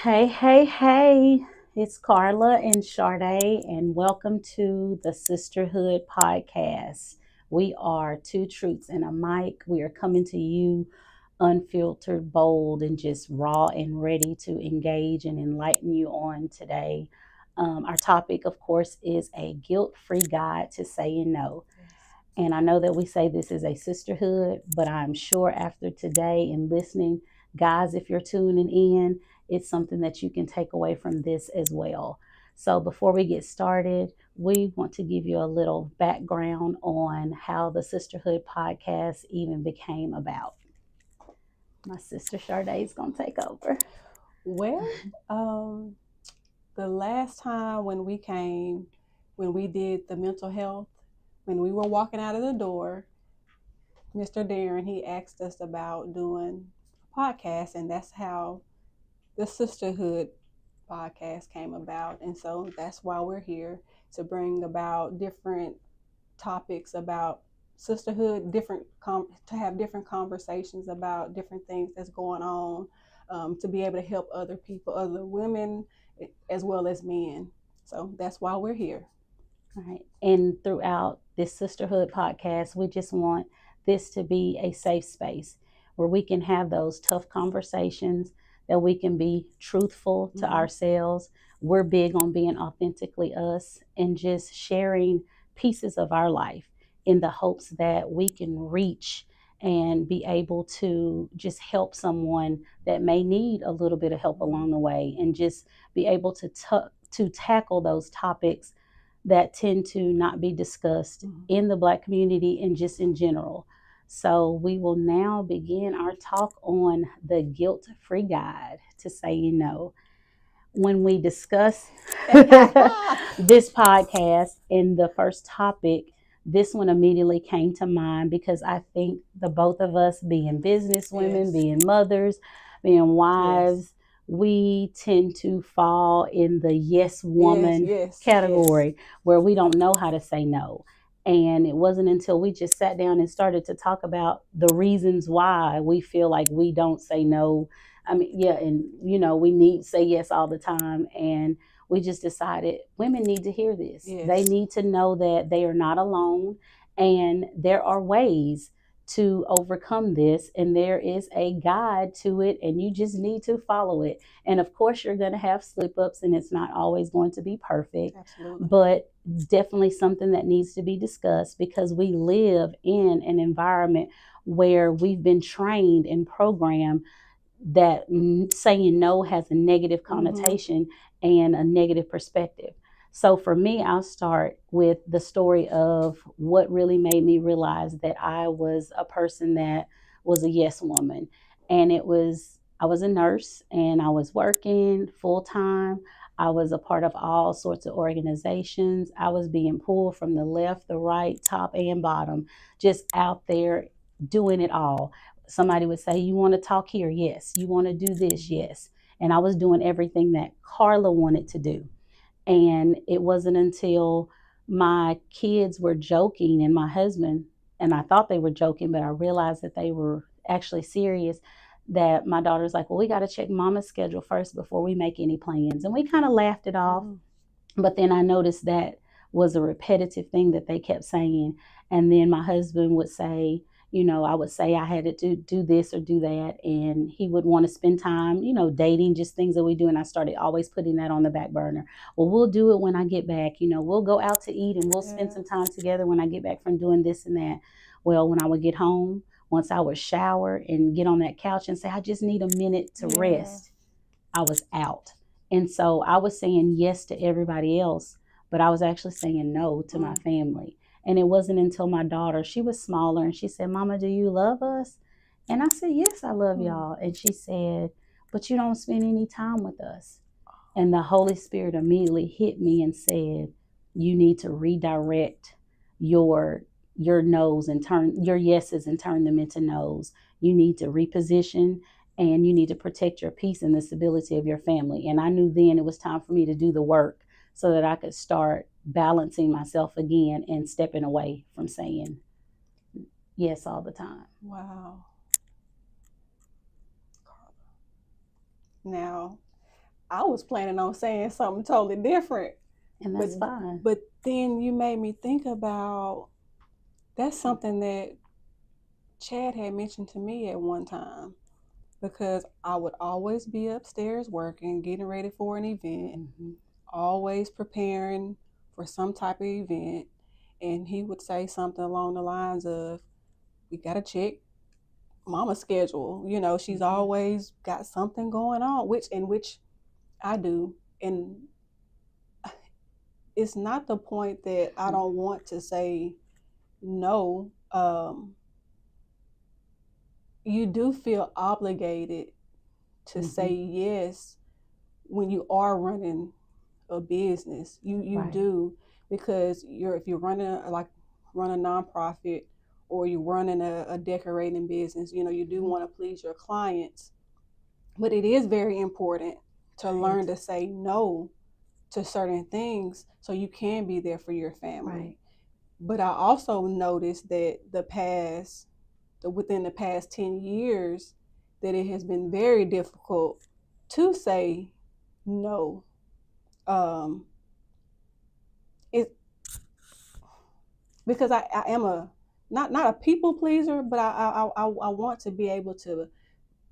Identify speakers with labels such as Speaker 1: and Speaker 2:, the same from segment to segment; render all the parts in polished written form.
Speaker 1: Hey, hey, hey, it's Karla and Sharde, and welcome to the SisterHood Podcast. We are two truths and a mic. We are coming to you unfiltered, bold, and just raw and ready to engage and enlighten you on today. Our topic, of course, is a guilt free guide to saying no. And I know that we say this is a sisterhood, but I'm sure after today and listening, guys, if you're tuning in, it's something that you can take away from this as well. So before we get started, we want to give you a little background on how the Sisterhood podcast even became about. My sister Sharde is going to take over.
Speaker 2: Well, the last time when we did the mental health, when we were walking out of the door, Mr. Darren, he asked us about doing a podcast, and that's how the Sisterhood podcast came about. And so that's why we're here, to bring about different topics about sisterhood, to have different conversations about different things that's going on, to be able to help other people, other women, as well as men. So that's why we're here.
Speaker 1: All right. And throughout this Sisterhood podcast, we just want this to be a safe space where we can have those tough conversations, that we can be truthful to ourselves. We're big on being authentically us and just sharing pieces of our life in the hopes that we can reach and be able to just help someone that may need a little bit of help along the way, and just be able to tackle those topics that tend to not be discussed in the Black community and just in general. So we will now begin our talk on the guilt-free guide to saying no. When we discuss this podcast in the first topic, this one immediately came to mind because I think the both of us, being business women, being mothers, being wives, we tend to fall in the yes woman category where we don't know how to say no. And it wasn't until we just sat down and started to talk about the reasons why we feel like we don't say no. I mean, yeah, and we need to say yes all the time. And we just decided women need to hear this.
Speaker 2: Yes.
Speaker 1: They need to know that they are not alone, and there are ways to overcome this, and there is a guide to it, and you just need to follow it. And of course, you're going to have slip ups, and it's not always going to be perfect.
Speaker 2: Absolutely.
Speaker 1: But definitely something that needs to be discussed, because we live in an environment where we've been trained and programmed that saying no has a negative connotation and a negative perspective. So for me, I'll start with the story of what really made me realize that I was a person that was a yes woman. And I was a nurse, and I was working full time. I was a part of all sorts of organizations. I was being pulled from the left, the right, top, and bottom, just out there doing it all. Somebody would say, "You want to talk here?" Yes. "You want to do this?" Yes. And I was doing everything that Karla wanted to do. And it wasn't until my kids were joking and my husband, and I thought they were joking, but I realized that they were actually serious, that my daughter's like, "Well, we got to check mama's schedule first before we make any plans." And we kind of laughed it off. But then I noticed that was a repetitive thing that they kept saying. And then my husband would say, I would say I had to do this or do that. And he would want to spend time, dating, just things that we do. And I started always putting that on the back burner. Well, we'll do it when I get back. We'll go out to eat and we'll spend some time together when I get back from doing this and that. Well, when I would get home, once I would shower and get on that couch and say, "I just need a minute to rest," I was out. And so I was saying yes to everybody else, but I was actually saying no to my family. And it wasn't until my daughter, she was smaller, and she said, "Mama, do you love us?" And I said, "Yes, I love y'all." And she said, "But you don't spend any time with us." And the Holy Spirit immediately hit me and said, "You need to redirect your no's and turn your yeses and turn them into no's. You need to reposition, and you need to protect your peace and the stability of your family." And I knew then it was time for me to do the work so that I could start balancing myself again and stepping away from saying yes all the time.
Speaker 2: Wow. Now, I was planning on saying something totally different.
Speaker 1: And that's fine.
Speaker 2: But then you made me think about, that's something that Chad had mentioned to me at one time, because I would always be upstairs working, getting ready for an event, always preparing for some type of event. And he would say something along the lines of, we got to check mama's schedule. You know, she's always got something going on, which I do. And it's not the point that I don't want to say no. You do feel obligated to say yes when you are running a business. You do, because if you're running run a nonprofit, or you're running a decorating business, you know, you do want to please your clients. But it is very important to learn to say no to certain things so you can be there for your family.
Speaker 1: Right.
Speaker 2: But I also noticed that within the past 10 years, that it has been very difficult to say no. Because I am not a people pleaser, but I want to be able to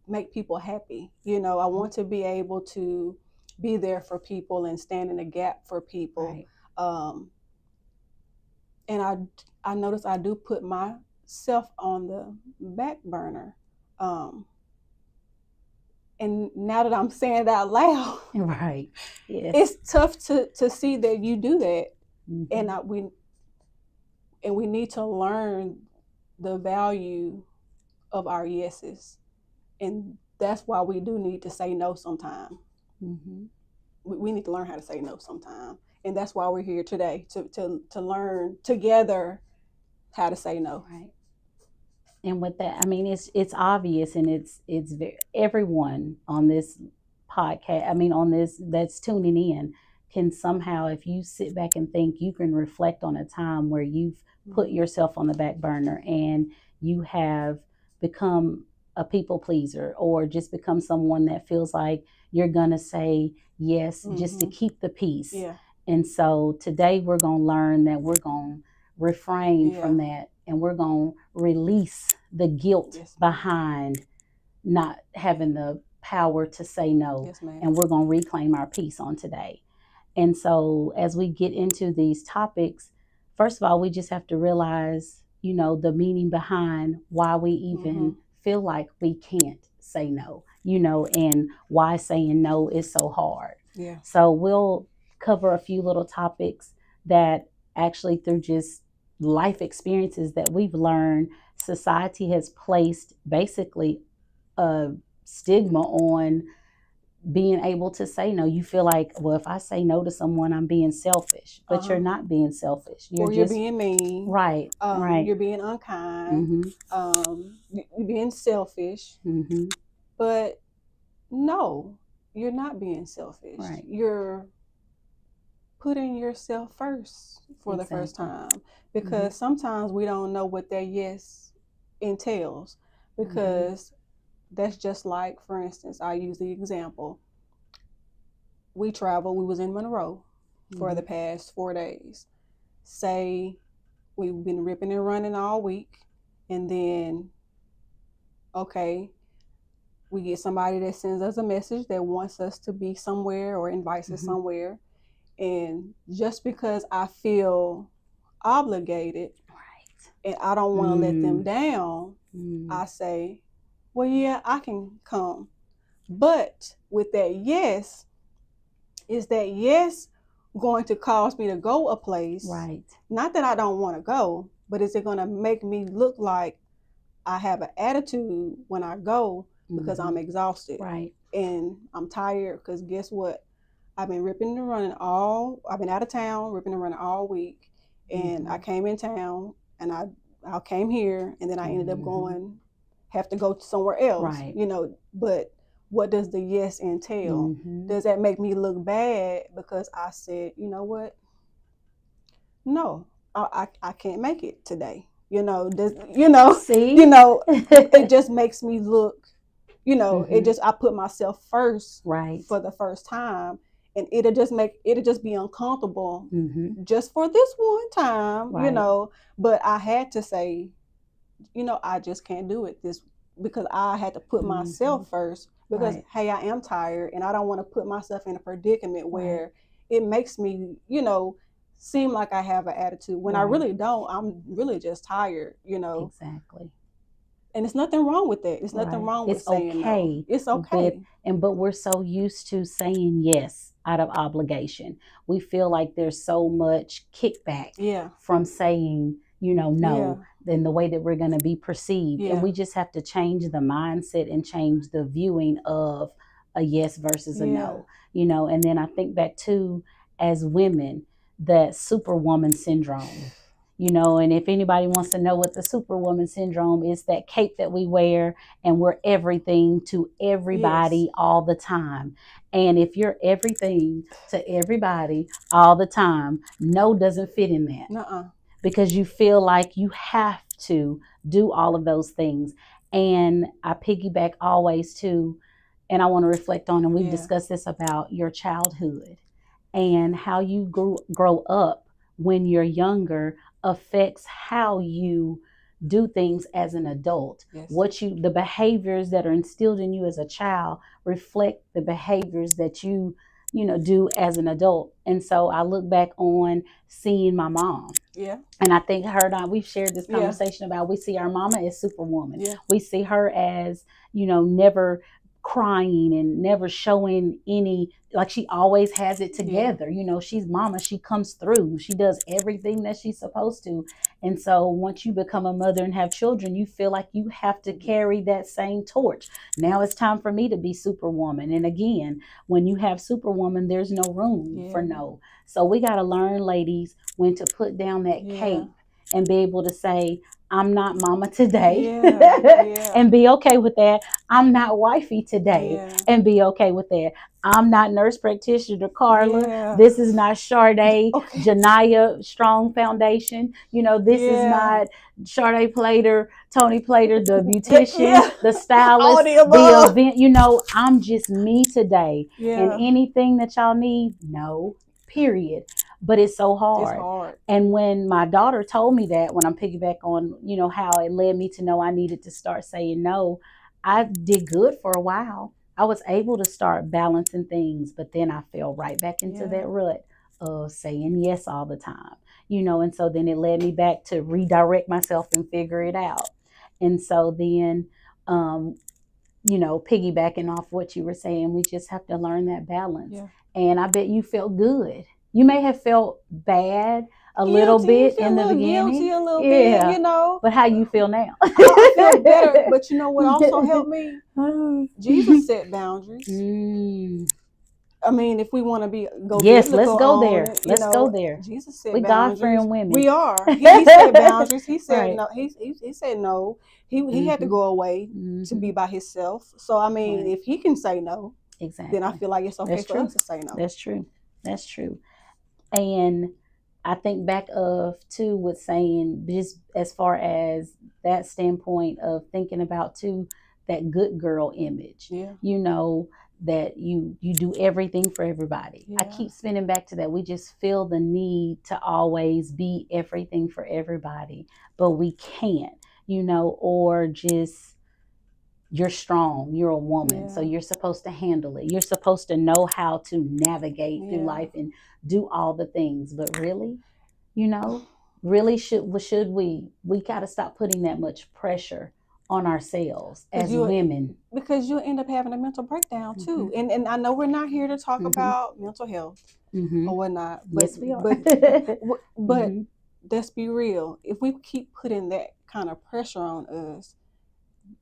Speaker 2: make people happy. You know, I want to be able to be there for people and stand in the gap for people. Right. And I notice I do put myself on the back burner. And now that I'm saying it out loud,
Speaker 1: right, yes,
Speaker 2: it's tough to see that you do that. And we need to learn the value of our yeses. And that's why we do need to say no sometime. We need to learn how to say no sometime. And that's why we're here today, to learn together how to say no.
Speaker 1: Right. And with that, I mean, it's obvious, and it's very, everyone on this podcast, I mean, on this that's tuning in, can somehow, if you sit back and think, you can reflect on a time where you've put yourself on the back burner and you have become a people pleaser, or just become someone that feels like you're gonna say yes just to keep the peace.
Speaker 2: Yeah.
Speaker 1: And so today we're gonna learn that we're gonna refrain from that, and we're gonna release the guilt behind not having the power to say no.
Speaker 2: Yes, ma'am.
Speaker 1: And we're gonna reclaim our peace on today. And so as we get into these topics, first of all, we just have to realize, you know, the meaning behind why we even feel like we can't say no, you know, and why saying no is so hard.
Speaker 2: Yeah.
Speaker 1: So we'll cover a few little topics that actually, through just life experiences that we've learned, society has placed basically a stigma on being able to say no. You feel like, well, if I say no to someone, I'm being selfish. But you're not being selfish.
Speaker 2: You're being mean.
Speaker 1: Right. Right.
Speaker 2: You're being unkind. You're being selfish. But no, you're not being selfish.
Speaker 1: Right.
Speaker 2: You're putting yourself first for the first time. Because sometimes we don't know what that yes entails. Because that's just like, for instance, I use the example. We traveled, we was in Monroe for the past 4 days. Say we've been ripping and running all week, and then, okay, we get somebody that sends us a message that wants us to be somewhere or invites us somewhere. And just because I feel obligated, and I don't want to let them down, I say, well, yeah, I can come. But with that yes, is that yes going to cause me to go a place?
Speaker 1: Right.
Speaker 2: Not that I don't want to go, but is it going to make me look like I have an attitude when I go because I'm exhausted?
Speaker 1: Right.
Speaker 2: And I'm tired, because guess what? I've been ripping and running I've been out of town, ripping and running all week. And I came in town, and I came here, and then I ended up have to go somewhere else.
Speaker 1: Right.
Speaker 2: You know, but what does the yes entail? Does that make me look bad because I said, you know what? No, I can't make it today. You know,
Speaker 1: See?
Speaker 2: You know, it just makes me look you know, it just, I put myself first
Speaker 1: right
Speaker 2: for the first time, and it'll just be uncomfortable
Speaker 1: mm-hmm.
Speaker 2: just for this one time,
Speaker 1: Right.
Speaker 2: you know. But I had to say, you know, I just can't do it this, because I had to put myself first, because
Speaker 1: Right.
Speaker 2: hey, I am tired, and I don't want to put myself in a predicament where
Speaker 1: Right.
Speaker 2: it makes me, you know, seem like I have an attitude when I
Speaker 1: Right.
Speaker 2: really don't. I'm really just tired, you know.
Speaker 1: Exactly.
Speaker 2: And it's nothing wrong with that. It's nothing
Speaker 1: Right.
Speaker 2: wrong with
Speaker 1: It's
Speaker 2: saying no.
Speaker 1: okay.
Speaker 2: It's okay.
Speaker 1: But we're so used to saying yes out of obligation. We feel like there's so much kickback
Speaker 2: Yeah.
Speaker 1: from saying, you know, no,
Speaker 2: Yeah.
Speaker 1: than the way that we're going to be perceived.
Speaker 2: Yeah.
Speaker 1: And we just have to change the mindset and change the viewing of a yes versus a
Speaker 2: Yeah.
Speaker 1: no, you know. And then I think back to, as women, that superwoman syndrome. You know, and if anybody wants to know what the superwoman syndrome is, that cape that we wear and we're everything to everybody
Speaker 2: Yes.
Speaker 1: all the time. And if you're everything to everybody all the time, no doesn't fit in that.
Speaker 2: Nuh-uh.
Speaker 1: Because you feel like you have to do all of those things. And I piggyback always to, and I want to reflect on, and we've
Speaker 2: Yeah.
Speaker 1: discussed this about your childhood and how you grow up when you're younger affects how you do things as an adult.
Speaker 2: Yes.
Speaker 1: The behaviors that are instilled in you as a child reflect the behaviors that you know, do as an adult. And so I look back on seeing my mom.
Speaker 2: Yeah.
Speaker 1: And I think her and I, we've shared this
Speaker 2: Yeah.
Speaker 1: conversation about, we see our mama as superwoman.
Speaker 2: Yeah.
Speaker 1: We see her as, you know, never crying and never showing any, like, she always has it together.
Speaker 2: Yeah.
Speaker 1: You know, she's mama, she comes through, she does everything that she's supposed to. And so once you become a mother and have children, you feel like you have to carry that same torch. Now it's time for me to be superwoman. And again, when you have superwoman, there's no room for no. So we got to learn, ladies, when to put down that cape and be able to say, I'm not mama today, and be okay with that. I'm not wifey today, and be okay with that. I'm not nurse practitioner Karla. This is not Sharde Janaya Strong Foundation. You know, this is not Sharde Toney-Plater, the beautician, the stylist, the event. You know, I'm just me today. And anything that y'all need, no, period. But it's so hard.
Speaker 2: It's hard.
Speaker 1: And when my daughter told me that, when I'm piggyback on, you know, how it led me to know I needed to start saying no, I did good for a while. I was able to start balancing things, but then I fell right back into that rut of saying yes all the time, you know. And so then it led me back to redirect myself and figure it out. And so then, you know, piggybacking off what you were saying, we just have to learn that balance. And I bet you felt good. You may have felt bad a little bit in the beginning.
Speaker 2: Guilty a little bit, you know.
Speaker 1: But how you feel now?
Speaker 2: I feel better. But you know what also helped me? Jesus set boundaries. I mean, if we want to
Speaker 1: let's go there. Let's go there.
Speaker 2: Jesus said
Speaker 1: we
Speaker 2: boundaries.
Speaker 1: God-fearing women.
Speaker 2: We are. He said boundaries. He said no. He said no. He had to go away to be by himself. So I mean, if he can say no, then I feel like it's okay for us to say no.
Speaker 1: That's true. That's true. And I think back too with saying, just as far as that standpoint of thinking about too, that good girl image. You know, that you do everything for everybody. I keep spinning back to that. We just feel the need to always be everything for everybody, but we can't, you know, or just, you're strong, you're a woman, so you're supposed to handle it. You're supposed to know how to navigate through life and do all the things. But really, you know, really should we got to stop putting that much pressure on ourselves as women,
Speaker 2: because you'll end up having a mental breakdown too. And I know we're not here to talk about mental health or whatnot, but
Speaker 1: yes, we are.
Speaker 2: but let's be real. If we keep putting that kind of pressure on us,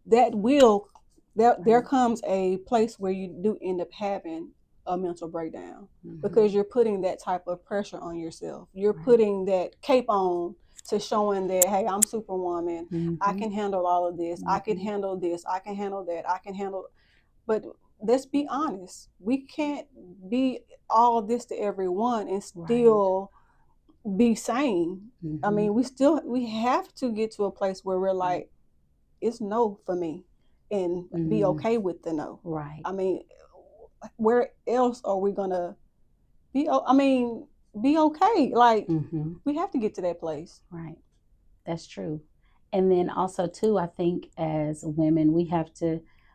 Speaker 2: there comes a place where you do end up having a mental breakdown, because you're putting that type of pressure on yourself. You're putting that cape on to showing that, hey, I'm superwoman. I can handle all of this. I can handle this. I can handle that. I can handle. But let's be honest. We can't be all this to everyone and still be sane. I mean, we have to get to a place where we're like, it's no for me. and be okay with the no.
Speaker 1: Right.
Speaker 2: I mean, where else are we gonna be? I mean, be okay. Like we have to get to that place.
Speaker 1: Right. That's true. And then also too, I think as women,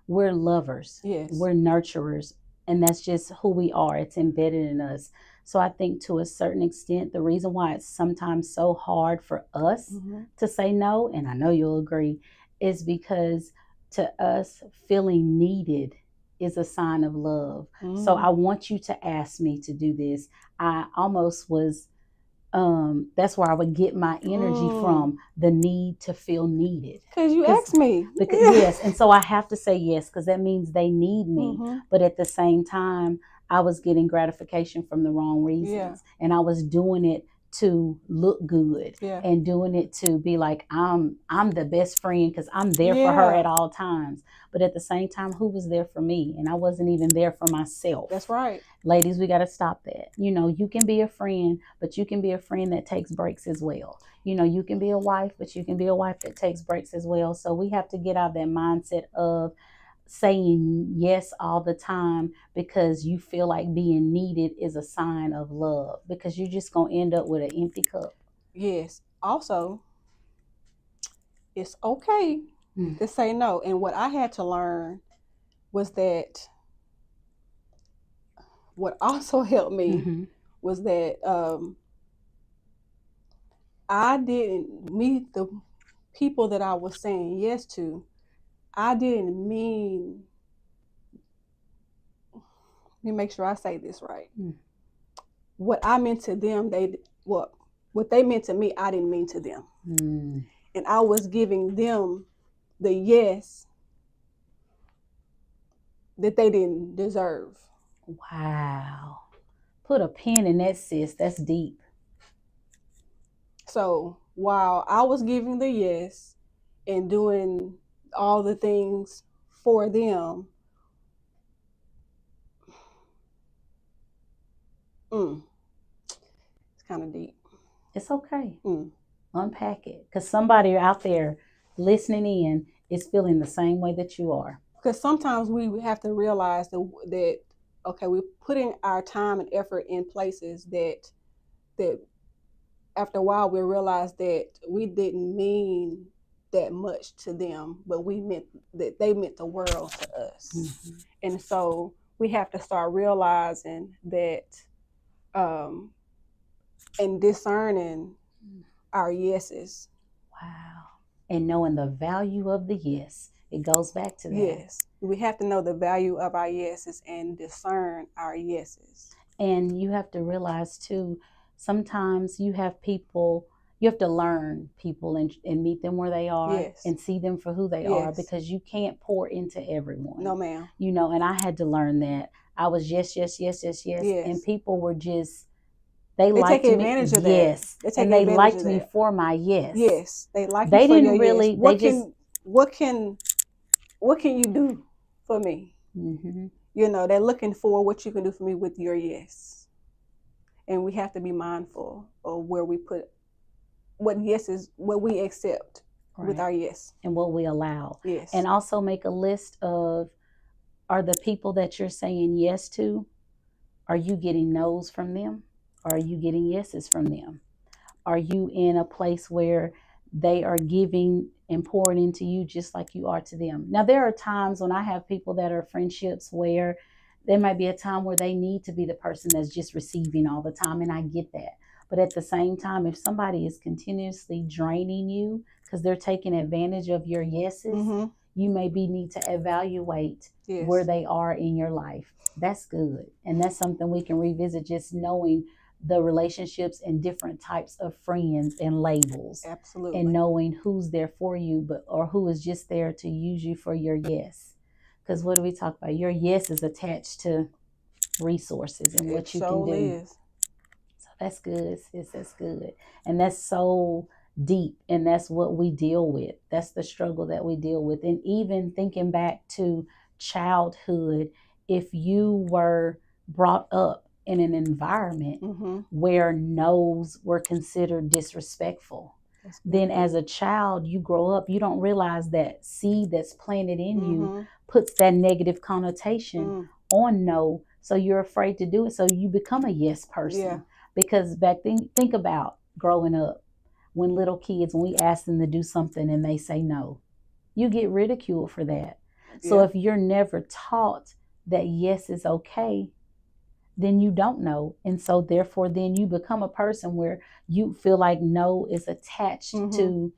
Speaker 1: we're lovers.
Speaker 2: Yes.
Speaker 1: We're nurturers. And that's just who we are. It's embedded in us. So I think to a certain extent, the reason why it's sometimes so hard for us to say no, and I know you'll agree, is because to us, feeling needed is a sign of love. So I want you to ask me to do this. I almost was that's where I would get my energy from, the need to feel needed.
Speaker 2: Because you asked me.
Speaker 1: Yes, and so I have to say yes, because that means they need me. But at the same time, I was getting gratification from the wrong reasons. And I was doing it to look good and doing it to be like, I'm the best friend because I'm there for her at all times. But at the same time, who was there for me? And I wasn't even there for myself.
Speaker 2: That's right.
Speaker 1: Ladies, we got to stop that. You know, you can be a friend, but you can be a friend that takes breaks as well. You know, you can be a wife, but you can be a wife that takes breaks as well. So we have to get out of that mindset of saying yes all the time because you feel like being needed is a sign of love, because you're just going to end up with an empty cup.
Speaker 2: Yes. Also, it's okay to say no. And what I had to learn was that what also helped me was that I didn't meet the people that I was saying yes to. I didn't mean, let me make sure I say this right. What I meant to them, what they meant to me, I didn't mean to them. And I was giving them the yes that they didn't deserve.
Speaker 1: Wow. Put a pin in that, sis. That's deep.
Speaker 2: So while I was giving the yes and doing all the things for them, it's kind of deep.
Speaker 1: It's okay. Unpack it. Because somebody out there listening in is feeling the same way that you are.
Speaker 2: Because sometimes we have to realize that okay, we're putting our time and effort in places that after a while we realize that we didn't mean that much to them, but we meant that they meant the world to us. And so we have to start realizing that and discerning our yeses.
Speaker 1: Wow. And knowing the value of the yes. It goes back to that.
Speaker 2: Yes. We have to know the value of our yeses and discern our yeses.
Speaker 1: And you have to realize too, sometimes you have to learn people and meet them where they are and see them for who they are, because you can't pour into everyone.
Speaker 2: No, ma'am.
Speaker 1: You know, and I had to learn that. I was yes. And people were just, they liked
Speaker 2: take
Speaker 1: me.
Speaker 2: Advantage of that.
Speaker 1: Yes. And they liked me for my yes.
Speaker 2: Yes. They liked
Speaker 1: they
Speaker 2: you for
Speaker 1: didn't
Speaker 2: your
Speaker 1: really,
Speaker 2: yes. What can you do for me? You know, they're looking for what you can do for me with your yes. And we have to be mindful of where we put what we accept with our yes.
Speaker 1: And what we allow.
Speaker 2: Yes.
Speaker 1: And also make a list of, are the people that you're saying yes to, are you getting no's from them? Or are you getting yeses from them? Are you in a place where they are giving and pouring into you just like you are to them? Now, there are times when I have people that are friendships where there might be a time where they need to be the person that's just receiving all the time, and I get that. But at the same time, if somebody is continuously draining you because they're taking advantage of your yeses, you maybe need to evaluate where they are in your life. That's good. And that's something we can revisit, just knowing the relationships and different types of friends and labels.
Speaker 2: Absolutely.
Speaker 1: And knowing who's there for you, or who is just there to use you for your yes. Because what do we talk about? Your yes is attached to resources and what you can do. So that's good, sis. That's good. And that's so deep. And that's what we deal with. That's the struggle that we deal with. And even thinking back to childhood, if you were brought up in an environment where no's were considered disrespectful, Then as a child, you grow up, you don't realize that seed that's planted in you puts that negative connotation on no. So you're afraid to do it. So you become a yes person.
Speaker 2: Yeah.
Speaker 1: Because back then, think about growing up when little kids, when we ask them to do something and they say no, you get ridiculed for that. So if you're never taught that yes is okay, then you don't know. And so therefore then you become a person where you feel like no is attached to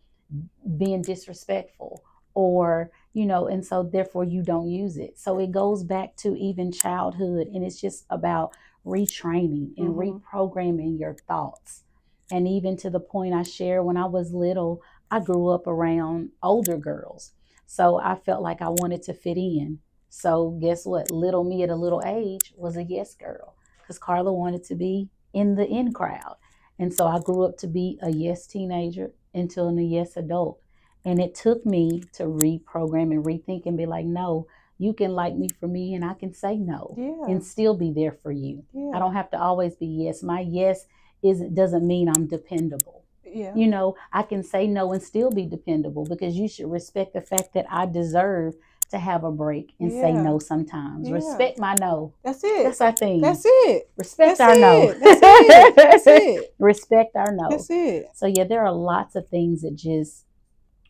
Speaker 1: being disrespectful, or and so therefore you don't use it. So it goes back to even childhood, and it's just about retraining and reprogramming your thoughts. And even to the point I share, when I was little, I grew up around older girls, so I felt like I wanted to fit in. So guess what? Little me at a little age was a yes girl, because Karla wanted to be in the in crowd. And so I grew up to be a yes teenager until a yes adult. And it took me to reprogram and rethink and be like, no, you can like me for me, and I can say no and still be there for you. I don't have to always be yes. My yes doesn't mean I'm dependable. I can say no and still be dependable, because you should respect the fact that I deserve to have a break and say no sometimes. Respect my no.
Speaker 2: That's it.
Speaker 1: That's our thing.
Speaker 2: That's it.
Speaker 1: Respect
Speaker 2: That's
Speaker 1: our no.
Speaker 2: That's it. That's it.
Speaker 1: Respect our no.
Speaker 2: That's it.
Speaker 1: So there are lots of things that just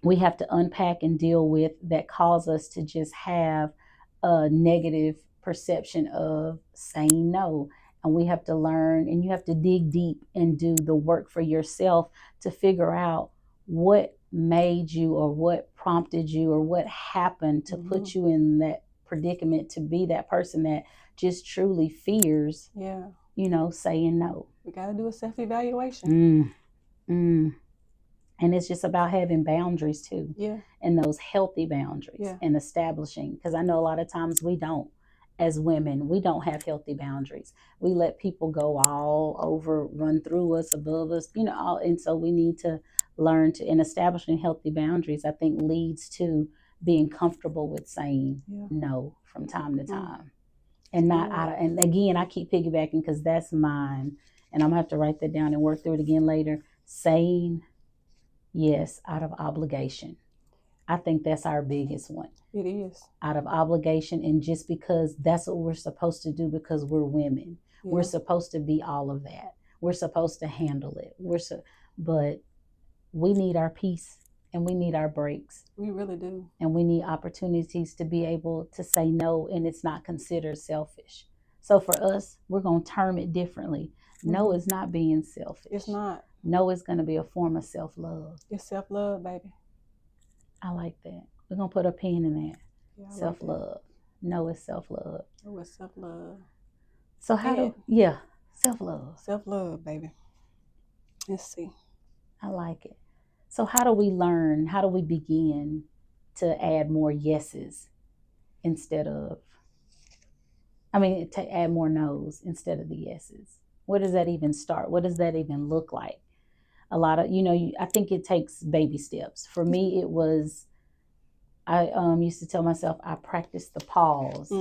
Speaker 1: we have to unpack and deal with that cause us to just have a negative perception of saying no. And we have to learn, and you have to dig deep and do the work for yourself to figure out what made you, or what prompted you, or what happened to put you in that predicament to be that person that just truly fears saying no.
Speaker 2: We got to do a self-evaluation.
Speaker 1: And it's just about having boundaries too. And those healthy boundaries and establishing, because I know a lot of times we don't. As women, we don't have healthy boundaries. We let people go all over, run through us, above us, and so we need to learn to, in establishing healthy boundaries, I think leads to being comfortable with saying no from time to time. And not out of, and again, I keep piggybacking because that's mine, and I'm gonna have to write that down and work through it again later. Saying yes out of obligation. I think that's our biggest one.
Speaker 2: It is.
Speaker 1: Out of obligation, and just because that's what we're supposed to do, because we're women. We're supposed to be all of that. We're supposed to handle it. But we need our peace, and we need our breaks.
Speaker 2: We really do.
Speaker 1: And we need opportunities to be able to say no, and it's not considered selfish. So for us, we're going to term it differently. No is not being selfish.
Speaker 2: It's not.
Speaker 1: No is going to be a form of self-love.
Speaker 2: It's self-love, baby.
Speaker 1: I like that. We're going to put a pin in that. Self-love. Like no is self-love.
Speaker 2: No is self-love.
Speaker 1: So self-love.
Speaker 2: Self-love, baby. Let's see.
Speaker 1: I like it. So how do we learn? How do we begin to add more yeses instead of, to add more no's instead of the yeses? Where does that even start? What does that even look like? A lot of, I think it takes baby steps. For me, it was, I used to tell myself, I practiced the pause.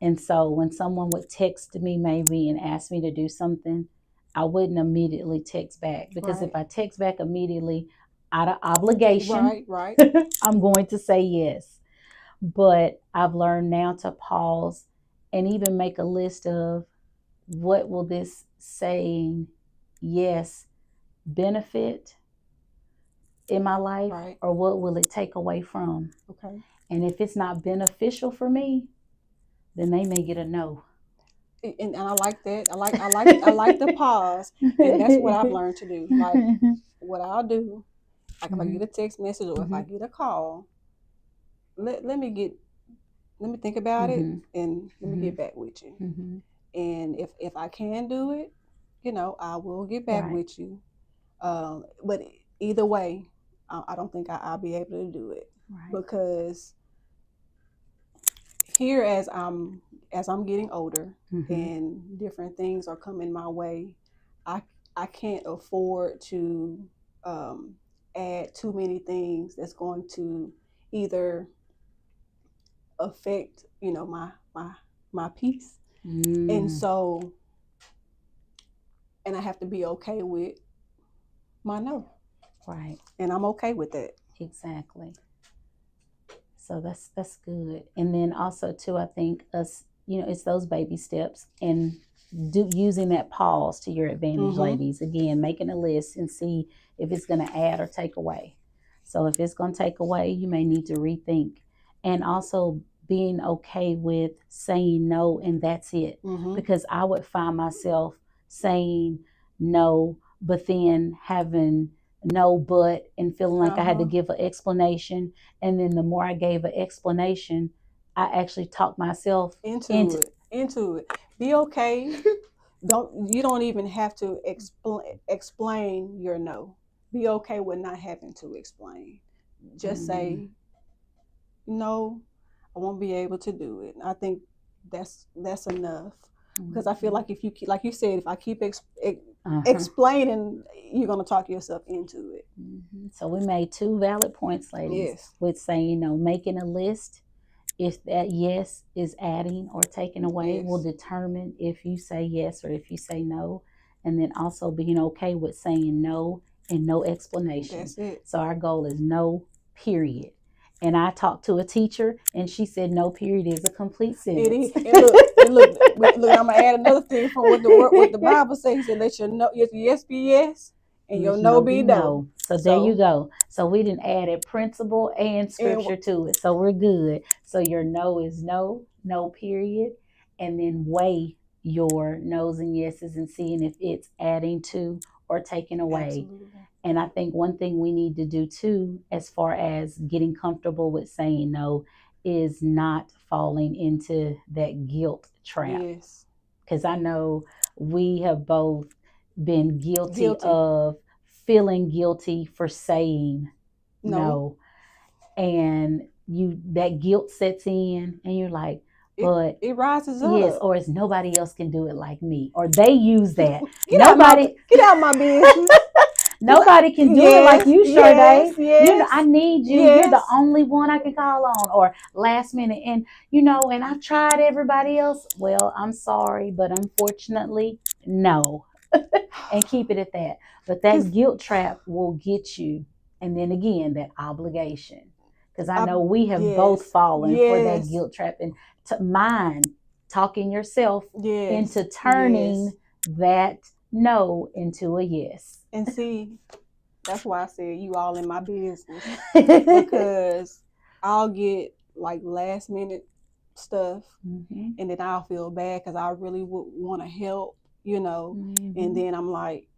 Speaker 1: And so when someone would text me maybe and ask me to do something, I wouldn't immediately text back, because if I text back immediately out of obligation, I'm going to say yes. But I've learned now to pause and even make a list of, what will this saying yes benefit in my life, or what will it take away from? And if it's not beneficial for me, then they may get a no.
Speaker 2: And I like that. I like the pause, and that's what I've learned to do. Like, what I'll do, like if I get a text message or if I get a call, let me think about it, and let me get back with you. And if I can do it, I will get back with you. But either way, I don't think I'll be able to do it, because here, as I'm getting older and different things are coming my way, I can't afford to add too many things that's going to either affect my peace, and so, and I have to be okay with my no.
Speaker 1: Right.
Speaker 2: And I'm okay with that.
Speaker 1: Exactly. So that's good. And then also too, I think us, it's those baby steps and using that pause to your advantage, ladies. Again, making a list and see if it's going to add or take away. So if it's going to take away, you may need to rethink. And also being okay with saying no and that's it. Because I would find myself saying no, but then having no but and feeling like I had to give an explanation. And then the more I gave an explanation, I actually talked myself into
Speaker 2: it. Be okay. You don't even have to explain your no. Be okay with not having to explain. Just say no, I won't be able to do it. I think that's enough. Because I feel like if you keep, like you said, if I keep explaining, you're going to talk yourself into it.
Speaker 1: So we made 2 valid points, ladies, with saying no. Making a list, if that yes is adding or taking away, will determine if you say yes or if you say no. And then also being okay with saying no and no explanation.
Speaker 2: That's it.
Speaker 1: So our goal is no, period. And I talked to a teacher, and she said no period is a complete sentence.
Speaker 2: It is. And look, I'm gonna add another thing from what the Bible says. It let your yes be yes, and your no be no.
Speaker 1: So there you go. So we didn't add a principle and scripture to it. So we're good. So your no is no period, and then weigh your no's and yeses and seeing if it's adding to or taking away.
Speaker 2: Absolutely.
Speaker 1: And I think one thing we need to do too, as far as getting comfortable with saying no, is not falling into that guilt trap.
Speaker 2: Yes.
Speaker 1: Because I know we have both been guilty of feeling guilty for saying no. And that guilt sets in and you're like, but
Speaker 2: it rises up.
Speaker 1: Yes, or it's nobody else can do it like me. Or they use that.
Speaker 2: Get out my business.
Speaker 1: Nobody can do it like you, Sharde.
Speaker 2: Yes.
Speaker 1: I need you. Yes. You're the only one I can call on. Or last minute. And, and I've tried everybody else. Well, I'm sorry, but unfortunately, no. And keep it at that. But that guilt trap will get you. And then again, that obligation. Because I know we have both fallen for that guilt trap. And talking yourself into turning that no into a yes.
Speaker 2: And see, that's why I said you all in my business. Because I'll get like last minute stuff and then I'll feel bad because I really would want to help, and then I'm like,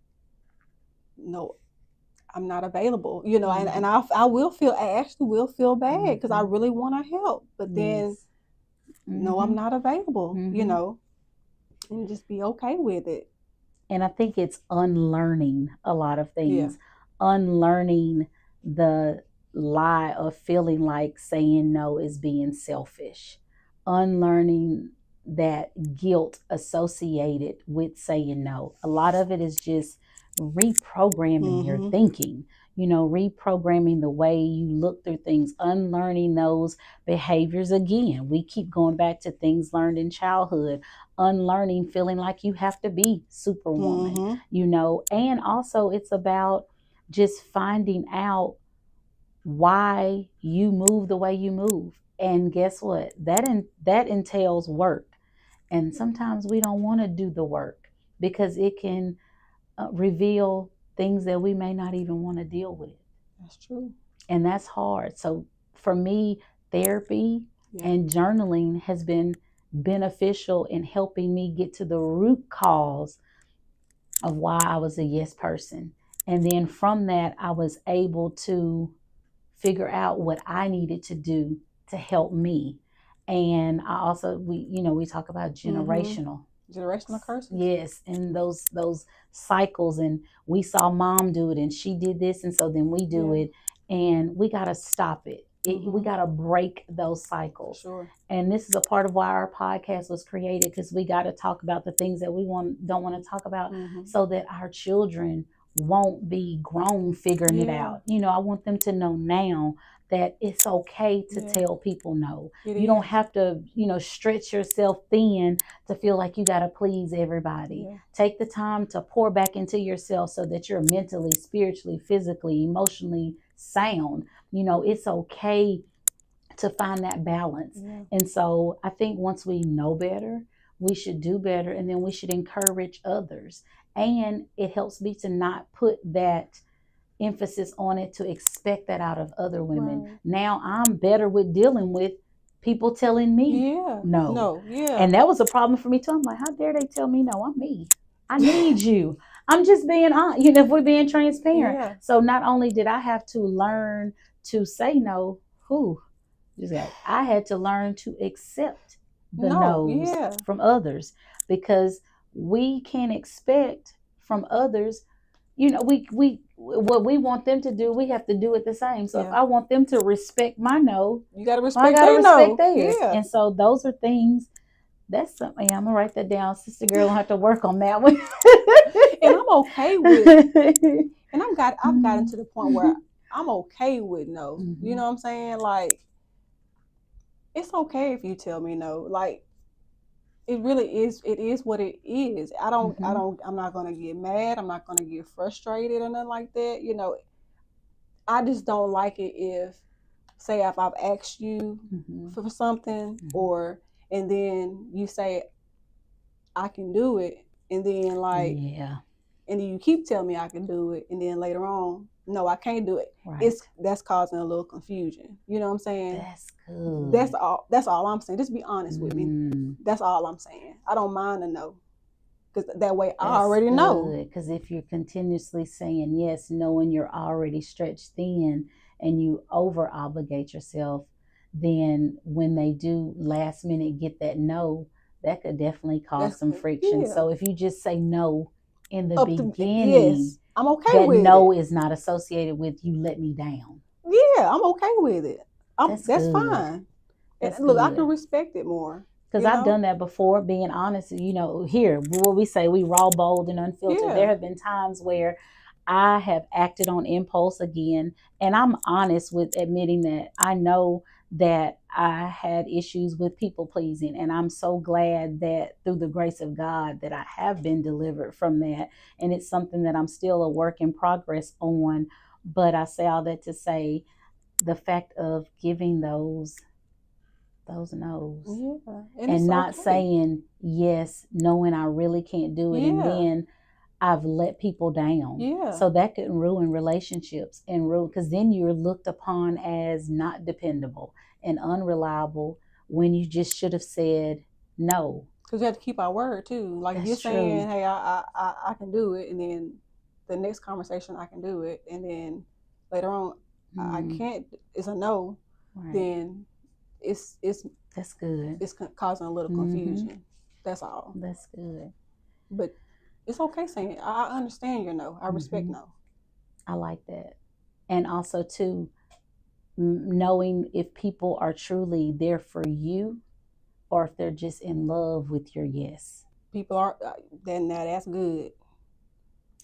Speaker 2: no, I'm not available, and I actually will feel bad because I really want to help, but then no, I'm not available, and just be okay with it.
Speaker 1: And I think it's unlearning a lot of things, unlearning the lie of feeling like saying no is being selfish, unlearning that guilt associated with saying no. A lot of it is just reprogramming your thinking, reprogramming the way you look through things, unlearning those behaviors again. We keep going back to things learned in childhood, unlearning feeling like you have to be superwoman, and also it's about just finding out why you move the way you move. And guess what? That entails work. And sometimes we don't want to do the work because it can reveal things that we may not even want to deal with.
Speaker 2: That's true.
Speaker 1: And that's hard. So for me, therapy and journaling has been beneficial in helping me get to the root cause of why I was a yes person. And then from that, I was able to figure out what I needed to do to help me. And I also, we talk about generational
Speaker 2: curses.
Speaker 1: Yes, and those cycles, and we saw mom do it and she did this, and so then we do it, and we got to stop it. We got to break those cycles.
Speaker 2: Sure.
Speaker 1: And this is a part of why our podcast was created, because we got to talk about the things that we don't want to talk about, so that our children won't be grown figuring it out. I want them to know now that it's okay to
Speaker 2: Yeah.
Speaker 1: tell people no.
Speaker 2: It
Speaker 1: You don't
Speaker 2: is.
Speaker 1: have to, stretch yourself thin to feel like you got to please everybody.
Speaker 2: Yeah.
Speaker 1: Take the time to pour back into yourself so that you're mentally, spiritually, physically, emotionally sound. It's okay to find that balance.
Speaker 2: Yeah.
Speaker 1: And so I think once we know better, we should do better, and then we should encourage others. And it helps me to not put that emphasis on it to expect that out of other women.
Speaker 2: Right.
Speaker 1: Now I'm better with dealing with people telling me
Speaker 2: Yeah.
Speaker 1: no.
Speaker 2: No. Yeah.
Speaker 1: And that was a problem for me too. I'm like, how dare they tell me no? I'm me. I need you. I'm just being honest, if we're being transparent.
Speaker 2: Yeah.
Speaker 1: So not only did I have to learn to say no, I had to learn to accept the no's
Speaker 2: Yeah.
Speaker 1: from others, because we can't expect from others. We what we want them to do, we have to do it the same. So if
Speaker 2: Yeah.
Speaker 1: I want them to respect my no,
Speaker 2: You gotta
Speaker 1: I
Speaker 2: respect
Speaker 1: gotta
Speaker 2: their
Speaker 1: respect
Speaker 2: no.
Speaker 1: theirs.
Speaker 2: Yeah.
Speaker 1: And so those are things. That's something. I'm gonna write that down. Sister girl will have to work on that one.
Speaker 2: And I'm okay with it. And I've gotten to the point where I'm okay with no.
Speaker 1: Mhm.
Speaker 2: You know what I'm saying? Like, it's okay if you tell me no. Like, it really is. It is what it is. I'm not gonna get mad. I'm not gonna get frustrated or nothing like that. I just don't like it if I've asked you for something, and then you say I can do it, and then and then you keep telling me I can do it, and then later on, no, I can't do it.
Speaker 1: Right.
Speaker 2: That's causing a little confusion. You know what I'm saying?
Speaker 1: That's good.
Speaker 2: That's all I'm saying. Just be honest with me. That's all I'm saying. I don't mind a no, because that way I already know.
Speaker 1: Because if you're continuously saying yes, knowing you're already stretched thin and you over obligate yourself, then when they do last minute get that no, that could definitely cause some friction.
Speaker 2: Yeah.
Speaker 1: So if you just say no in the beginning,
Speaker 2: yes, I'm okay
Speaker 1: that
Speaker 2: with
Speaker 1: no
Speaker 2: it.
Speaker 1: is not associated with you let me down.
Speaker 2: Yeah, I'm okay with it. That's fine.
Speaker 1: That's
Speaker 2: look,
Speaker 1: good.
Speaker 2: I can respect it more.
Speaker 1: Because I've done that before, being honest. Here, what we say, we raw, bold, and unfiltered.
Speaker 2: Yeah.
Speaker 1: There have been times where I have acted on impulse again, and I'm honest with admitting that I know that I had issues with people pleasing, and I'm so glad that through the grace of God that I have been delivered from that, and it's something that I'm still a work in progress on. But I say all that to say the fact of giving those no's, and not saying yes, knowing I really can't do it, and then I've let people down.
Speaker 2: Yeah.
Speaker 1: So that could ruin relationships because then you're looked upon as not dependable and unreliable when you just should have said no.
Speaker 2: Because you have to keep our word too. Like, you're saying, hey, I can do it, and then the next conversation I can do it, and then later on I can't. It's a no. Right. Then it's
Speaker 1: that's good.
Speaker 2: It's causing a little confusion. That's all.
Speaker 1: That's good.
Speaker 2: But it's okay saying I understand your no. I respect no.
Speaker 1: I like that. And also too, knowing if people are truly there for you or if they're just in love with your yes.
Speaker 2: People are then that's good.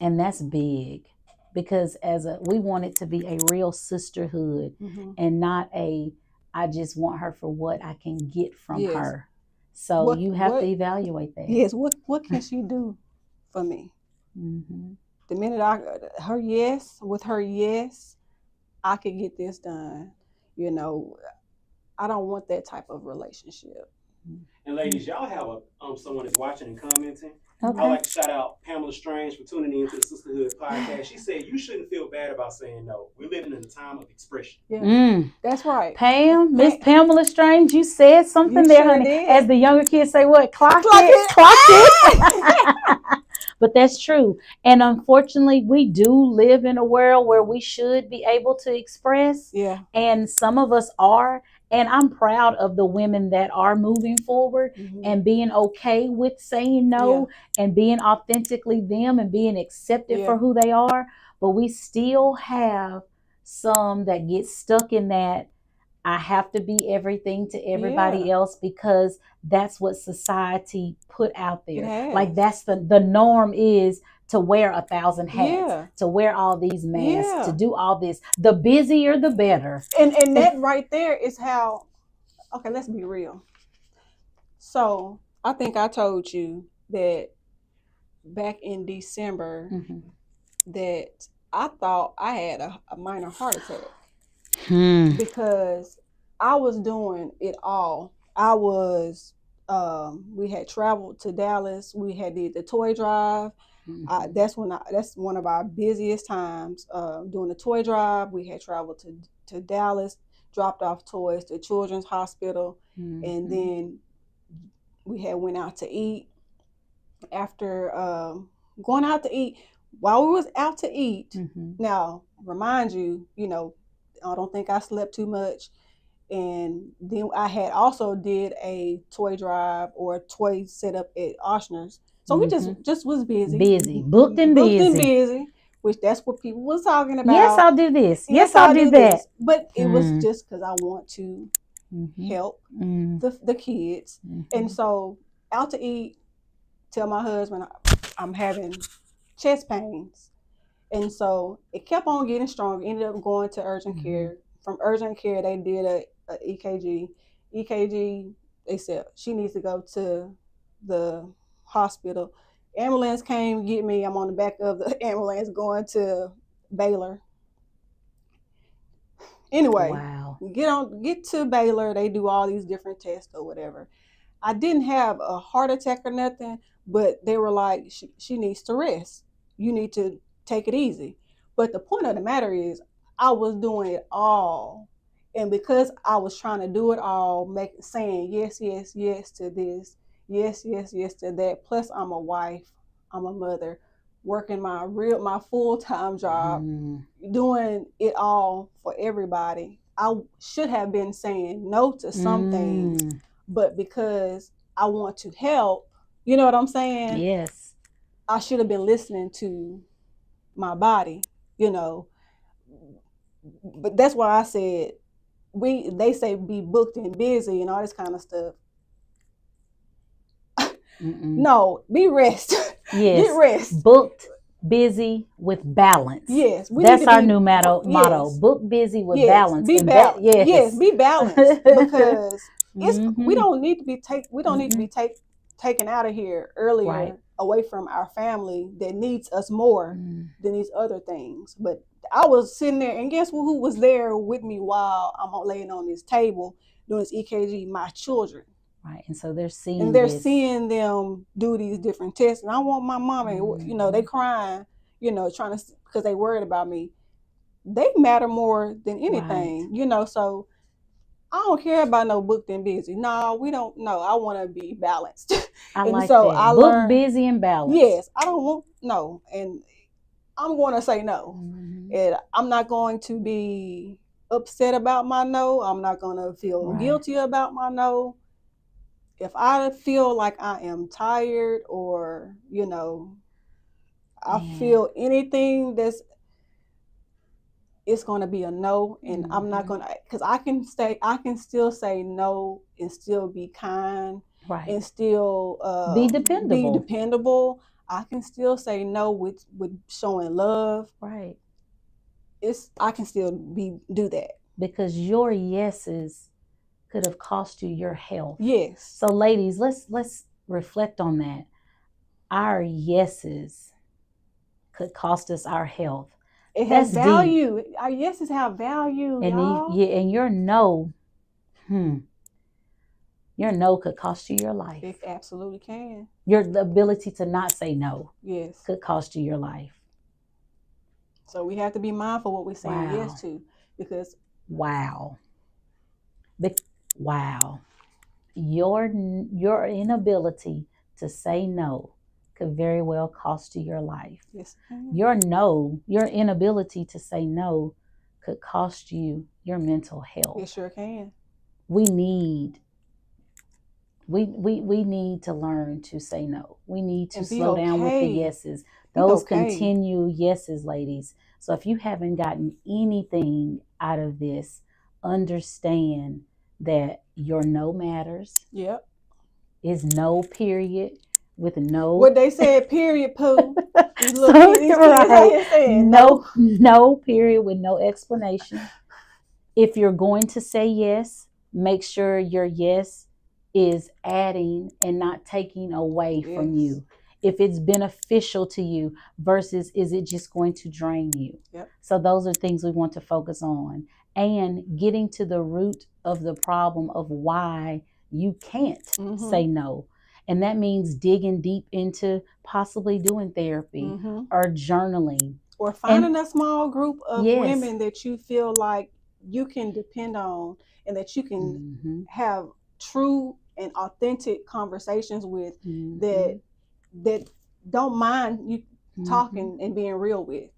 Speaker 1: And that's big, because we want it to be a real sisterhood and not I just want her for what I can get from her. So you have to evaluate that.
Speaker 2: Yes. What can she do for me? The minute her yes, I could get this done. I don't want that type of relationship.
Speaker 3: And ladies, y'all have someone that's watching and commenting.
Speaker 1: Okay.
Speaker 3: I'd like to shout out Pamela Strange for tuning in to the SisterHood Podcast. She said you shouldn't feel bad about saying no. We're living in a time of expression.
Speaker 2: Yeah, that's right.
Speaker 1: Miss Pamela Strange, you said something there, honey.
Speaker 2: Did.
Speaker 1: As the younger kids say, what? Clock it. But that's true. And unfortunately, we do live in a world where we should be able to express.
Speaker 2: Yeah.
Speaker 1: And some of us are. And I'm proud of the women that are moving forward and being okay with saying no and being authentically them and being accepted for who they are. But we still have some that get stuck in that I have to be everything to everybody else because that's what society put out there.
Speaker 2: Yes.
Speaker 1: Like that's the norm is to wear 1,000 hats,
Speaker 2: Yeah.
Speaker 1: to wear all these masks,
Speaker 2: Yeah.
Speaker 1: to do all this. The busier, the better.
Speaker 2: And that right there is how, okay, let's be real. So I think I told you that back in December
Speaker 1: Mm-hmm.
Speaker 2: that I thought I had a minor heart attack because I was doing it all. I was, we had traveled to Dallas. We had did the toy drive.
Speaker 1: Mm-hmm.
Speaker 2: That's one of our busiest times, doing the toy drive. We had traveled to Dallas, dropped off toys to Children's Hospital,
Speaker 1: Mm-hmm.
Speaker 2: and then we had went out to eat. After going out to eat, while we was out to eat,
Speaker 1: Mm-hmm.
Speaker 2: now remind you, I don't think I slept too much. And then I had also did a toy drive or a toy setup at Oshner's. So we just was busy.
Speaker 1: Booked and
Speaker 2: busy, which that's what people was talking about.
Speaker 1: Yes, I'll do this. Yes, I'll do that.
Speaker 2: This. But it was just because I want to help the kids. And so out to eat, tell my husband I'm having chest pains. And so it kept on getting stronger. Ended up going to urgent care. From urgent care, they did a EKG. EKG, they said she needs to go to the hospital. Ambulance came get me. I'm on the back of the ambulance going to Baylor. Anyway,
Speaker 1: wow.
Speaker 2: Get to Baylor. They do all these different tests or whatever. I didn't have a heart attack or nothing, but they were like, she needs to rest. You need to take it easy. But the point of the matter is, I was doing it all. And because I was trying to do it all, saying yes, yes, yes to this, yes, yes, yes to that. Plus, I'm a wife, I'm a mother, working my full-time job, doing it all for everybody. I should have been saying no to some things, but because I want to help, you know what I'm saying?
Speaker 1: Yes.
Speaker 2: I should have been listening to my body, But that's why I said they say be booked and busy and all this kind of stuff. No, be rest.
Speaker 1: Yes.
Speaker 2: Get rest.
Speaker 1: Booked, busy with balance.
Speaker 2: Yes.
Speaker 1: That's our new motto. Yes. Book busy with balance.
Speaker 2: Be balanced. Yes, be balanced because we don't need to be taken out of here earlier, away from our family that needs us more than these other things. But I was sitting there, and guess who was there with me while I'm laying on this table doing this EKG? My children.
Speaker 1: Right, and so they're seeing
Speaker 2: them do these different tests, and I want my mama. They crying, trying to, because they worried about me. They matter more than anything, So I don't care about no booked and busy. No, we don't. No, I want to be balanced.
Speaker 1: I like that. I learned busy and balanced.
Speaker 2: Yes, I don't want no, and I'm going to say no, and I'm not going to be upset about my no. I'm not going to feel guilty about my no. If I feel like I am tired or, I feel anything it's going to be a no, and I'm not going to, because I can still say no and still be kind, and still
Speaker 1: be dependable.
Speaker 2: I can still say no with showing love.
Speaker 1: Right.
Speaker 2: I can still do that.
Speaker 1: Because your yeses could have cost you your health.
Speaker 2: Yes.
Speaker 1: So ladies, let's reflect on that. Our yeses could cost us our health.
Speaker 2: It has value. Deep. Our yeses have value,
Speaker 1: and
Speaker 2: y'all.
Speaker 1: And your no, your no could cost you your life.
Speaker 2: It absolutely can.
Speaker 1: The ability to not say no,
Speaker 2: yes,
Speaker 1: could cost you your life.
Speaker 2: So we have to be mindful what we're saying yes to, because
Speaker 1: your inability to say no could very well cost you your life.
Speaker 2: Yes.
Speaker 1: Your inability to say no could cost you your mental health.
Speaker 2: It sure can.
Speaker 1: We need to learn to say no. We need to slow down with the yeses. Those continue yeses, ladies. So if you haven't gotten anything out of this, understand that your no matters.
Speaker 2: Yep.
Speaker 1: Is no, period. with no.
Speaker 2: What they said, period, poo. These
Speaker 1: So,
Speaker 2: kids out here saying
Speaker 1: no period with no explanation. If you're going to say yes, make sure your yes is adding and not taking away from you. If it's beneficial to you versus is it just going to drain you?
Speaker 2: Yep.
Speaker 1: So those are things we want to focus on, and getting to the root of the problem of why you can't say no. And that means digging deep into possibly doing therapy or journaling.
Speaker 2: Or finding a small group of women that you feel like you can depend on and that you can have true and authentic conversations with that don't mind you talking and being real with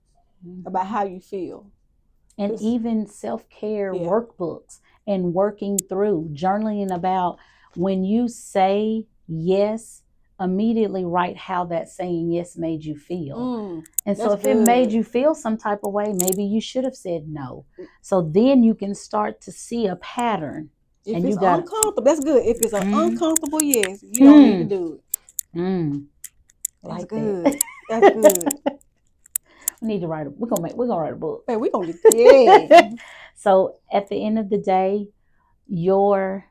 Speaker 2: about how you feel.
Speaker 1: And even self-care workbooks and working through, journaling about when you say yes, immediately write how that saying yes made you feel. And so if it made you feel some type of way, maybe you should have said no. So then you can start to see a pattern.
Speaker 2: If
Speaker 1: and
Speaker 2: it's
Speaker 1: you got
Speaker 2: uncomfortable, that's good. If it's an uncomfortable yes, you don't need to do it. That's
Speaker 1: Like
Speaker 2: good.
Speaker 1: that.
Speaker 2: That's good.
Speaker 1: We need to write we're gonna write a book.
Speaker 2: Hey, we're gonna get
Speaker 1: So at the end of the day, your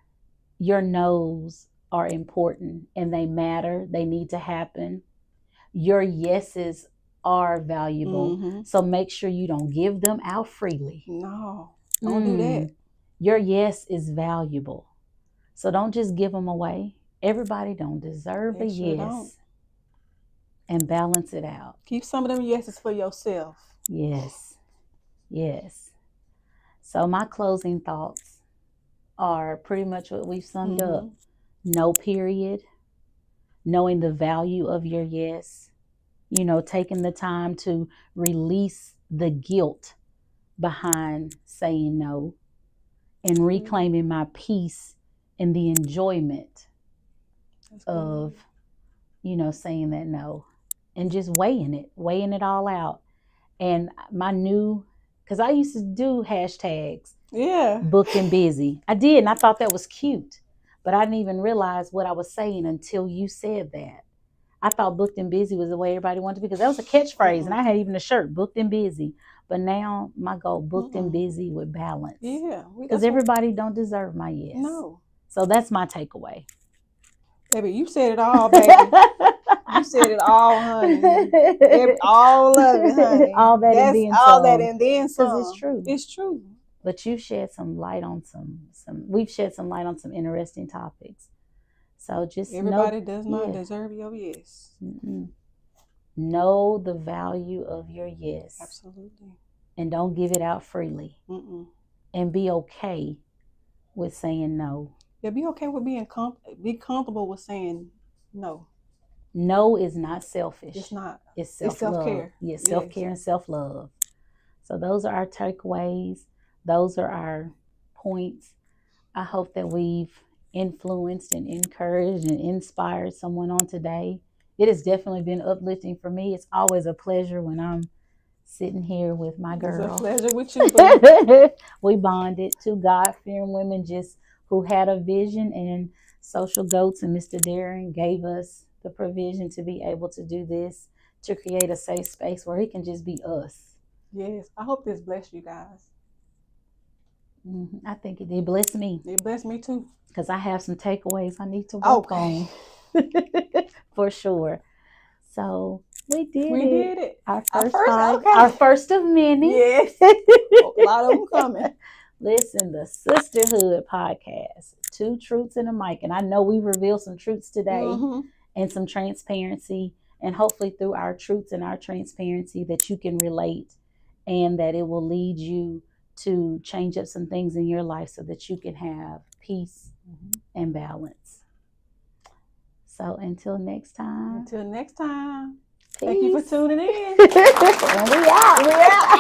Speaker 1: no's are important and they matter. They need to happen. Your yeses are valuable. So make sure you don't give them out freely.
Speaker 2: No, don't do that.
Speaker 1: Your yes is valuable. So don't just give them away. Everybody don't deserve a yes.
Speaker 2: Don't.
Speaker 1: And balance it out.
Speaker 2: Keep some of them yeses for yourself.
Speaker 1: Yes. Yes. So my closing thoughts are pretty much what we've summed up. No period. Knowing the value of your yes. You know, taking the time to release the guilt behind saying no. And reclaiming my peace and the enjoyment of, saying that no. And just weighing it all out. And because I used to do hashtags.
Speaker 2: Yeah.
Speaker 1: Booked and busy. I did, and I thought that was cute. But I didn't even realize what I was saying until you said that. I thought booked and busy was the way everybody wanted to be, because that was a catchphrase, and I had even a shirt, booked and busy. But now my goal, booked and busy with balance.
Speaker 2: Yeah.
Speaker 1: Because everybody don't deserve my yes.
Speaker 2: No.
Speaker 1: So that's my takeaway.
Speaker 2: Baby, you said it all, baby. You said it all, honey. All of it, honey.
Speaker 1: All that and then some.
Speaker 2: All that and then some.
Speaker 1: Because it's true.
Speaker 2: It's true.
Speaker 1: But you shed some light on we've shed some light on some interesting topics. So just
Speaker 2: everybody does not deserve your yes.
Speaker 1: Know the value of your yes.
Speaker 2: Absolutely.
Speaker 1: And don't give it out freely. And be okay with saying no.
Speaker 2: Yeah, be okay with be comfortable with saying no.
Speaker 1: No is not selfish.
Speaker 2: It's not.
Speaker 1: It's self-care. Yes, self-care and self-love. So those are our takeaways. Those are our points. I hope that we've influenced and encouraged and inspired someone on today. It has definitely been uplifting for me. It's always a pleasure when I'm sitting here with my girl.
Speaker 2: It's a pleasure with you.
Speaker 1: We bonded, two God-fearing women who had a vision, and Social Goats and Mr. Darren gave us the provision to be able to do this, to create a safe space where he can just be us.
Speaker 2: Yes, I hope this blessed you guys.
Speaker 1: I think it did bless me.
Speaker 2: It blessed me too.
Speaker 1: Because I have some takeaways I need to work on. For sure. So we did it. Our first of many.
Speaker 2: Yes. A lot of them coming.
Speaker 1: Listen, the SisterHood Podcast. 2 truths and a mic. And I know we revealed some truths today and some transparency. And hopefully through our truths and our transparency that you can relate, and that it will lead you to change up some things in your life so that you can have peace and balance. So until next time.
Speaker 2: Peace. Thank you for tuning in.
Speaker 1: And we out.